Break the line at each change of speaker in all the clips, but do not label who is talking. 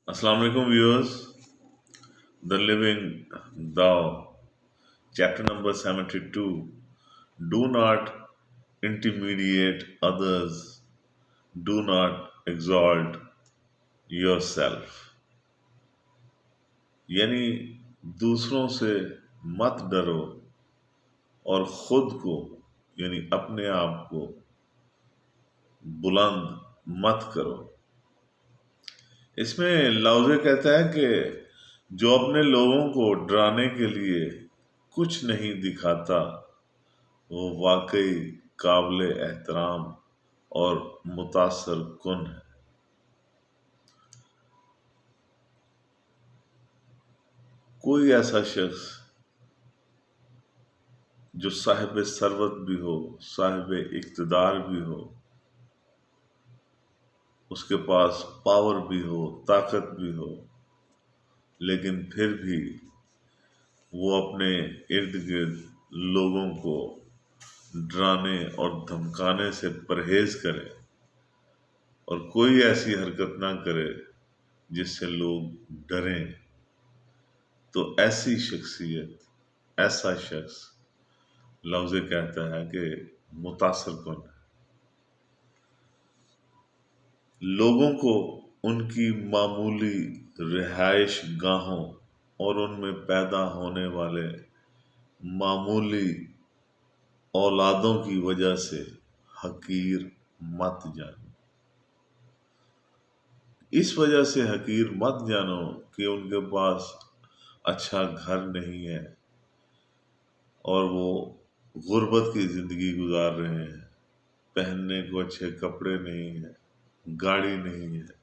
Assalamu alaikum viewers. The Living Thou, chapter number 72. Do not intimidate others. Do not exalt yourself. یعنی دوسروں سے مت ڈرو اور خود کو یعنی اپنے آپ کو بلند مت کرو۔ اس میں لاؤزے کہتا ہے کہ جو اپنے لوگوں کو ڈرانے کے لیے کچھ نہیں دکھاتا وہ واقعی قابل احترام اور متاثر کن ہے۔ کوئی ایسا شخص جو صاحب ثروت بھی ہو، صاحب اقتدار بھی ہو، اس کے پاس پاور بھی ہو، طاقت بھی ہو، لیکن پھر بھی وہ اپنے ارد گرد لوگوں کو ڈرانے اور دھمکانے سے پرہیز کرے اور کوئی ایسی حرکت نہ کرے جس سے لوگ ڈریں، تو ایسی شخصیت، ایسا شخص لفظ کہتا ہے کہ متاثر کن ہے۔ لوگوں کو ان کی معمولی رہائش گاہوں اور ان میں پیدا ہونے والے معمولی اولادوں کی وجہ سے حقیر مت جانو۔ اس وجہ سے حقیر مت جانو کہ ان کے پاس اچھا گھر نہیں ہے اور وہ غربت کی زندگی گزار رہے ہیں، پہننے کو اچھے کپڑے نہیں ہیں، گاڑی نہیں ہے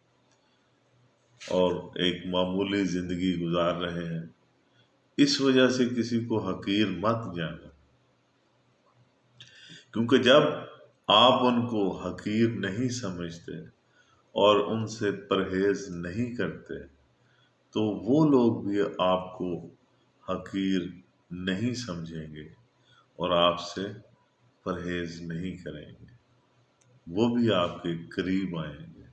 اور ایک معمولی زندگی گزار رہے ہیں۔ اس وجہ سے کسی کو حقیر مت جانو، کیونکہ جب آپ ان کو حقیر نہیں سمجھتے اور ان سے پرہیز نہیں کرتے تو وہ لوگ بھی آپ کو حقیر نہیں سمجھیں گے اور آپ سے پرہیز نہیں کریں گے، وہ بھی آپ کے قریب آئیں گے،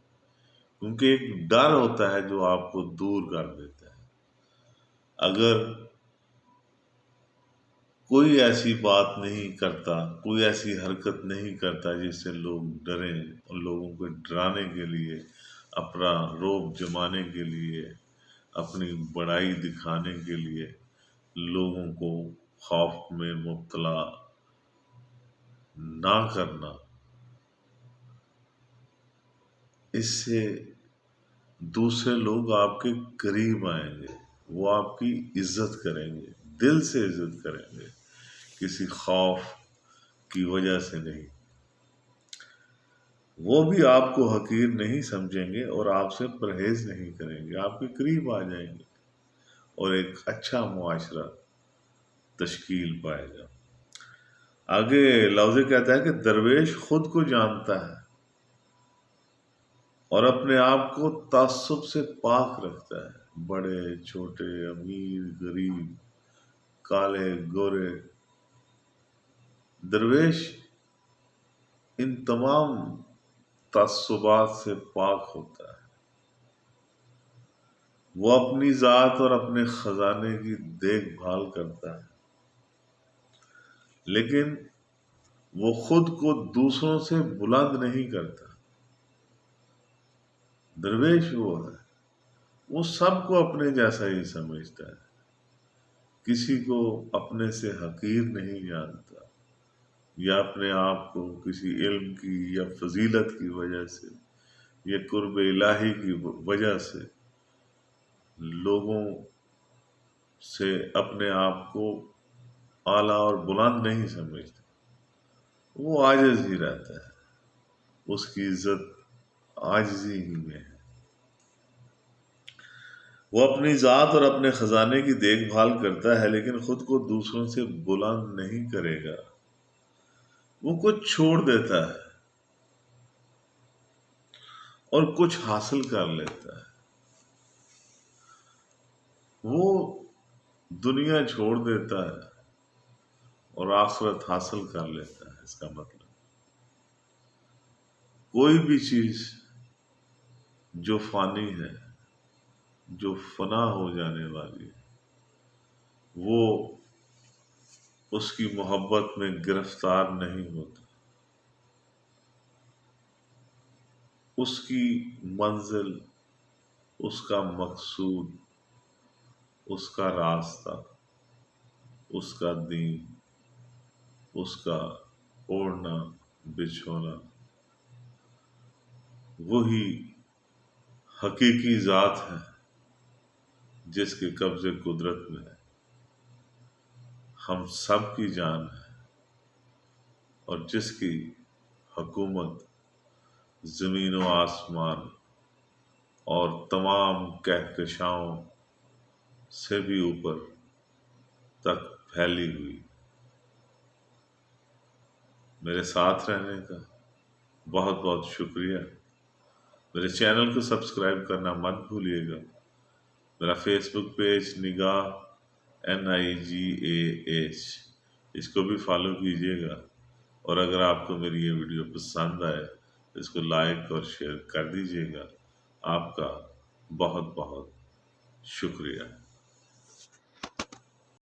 کیونکہ ایک ڈر ہوتا ہے جو آپ کو دور کر دیتا ہے۔ اگر کوئی ایسی بات نہیں کرتا، کوئی ایسی حرکت نہیں کرتا جس سے لوگ ڈریں اور لوگوں کو ڈرانے کے لیے، اپنا رعب جمانے کے لیے، اپنی بڑائی دکھانے کے لیے لوگوں کو خوف میں مبتلا نہ کرنا، اس سے دوسرے لوگ آپ کے قریب آئیں گے، وہ آپ کی عزت کریں گے، دل سے عزت کریں گے، کسی خوف کی وجہ سے نہیں۔ وہ بھی آپ کو حقیر نہیں سمجھیں گے اور آپ سے پرہیز نہیں کریں گے، آپ کے قریب آ جائیں گے اور ایک اچھا معاشرہ تشکیل پائے گا۔ آگے لفظ کہتا ہے کہ درویش خود کو جانتا ہے اور اپنے آپ کو تعصب سے پاک رکھتا ہے۔ بڑے چھوٹے، امیر غریب، کالے گورے، درویش ان تمام تعصبات سے پاک ہوتا ہے۔ وہ اپنی ذات اور اپنے خزانے کی دیکھ بھال کرتا ہے، لیکن وہ خود کو دوسروں سے بلند نہیں کرتا۔ درویش وہ ہے، وہ سب کو اپنے جیسا ہی سمجھتا ہے، کسی کو اپنے سے حقیر نہیں جانتا، یا اپنے آپ کو کسی علم کی یا فضیلت کی وجہ سے یا قرب الہی کی وجہ سے لوگوں سے اپنے آپ کو اعلیٰ اور بلند نہیں سمجھتا۔ وہ عاجز ہی رہتا ہے، اس کی عزت عاجزی ہی میں ہے۔ وہ اپنی ذات اور اپنے خزانے کی دیکھ بھال کرتا ہے، لیکن خود کو دوسروں سے بلند نہیں کرے گا۔ وہ کچھ چھوڑ دیتا ہے اور کچھ حاصل کر لیتا ہے۔ وہ دنیا چھوڑ دیتا ہے اور آخرت حاصل کر لیتا ہے۔ اس کا مطلب کوئی بھی چیز جو فانی ہے جو فنا ہو جانے والی ہے، وہ اس کی محبت میں گرفتار نہیں ہوتا، اس کی منزل، اس کا مقصود، اس کا راستہ، اس کا دین، اس کا اوڑھنا بچھونا، وہی حقیقی ذات ہے جس کے قبضے قدرت میں ہم سب کی جان ہے، اور جس کی حکومت زمین و آسمان اور تمام کہکشاؤں سے بھی اوپر تک پھیلی ہوئی۔ میرے ساتھ رہنے کا بہت بہت شکریہ۔ میرے چینل کو سبسکرائب کرنا مت بھولیے گا۔ میرا فیس بک پیج نگاہ NIGAH، اس کو بھی فالو کیجیے گا، اور اگر آپ کو میری یہ ویڈیو پسند آئے تو اس کو لائک اور شیئر کر دیجیے گا۔ آپ کا بہت بہت شکریہ۔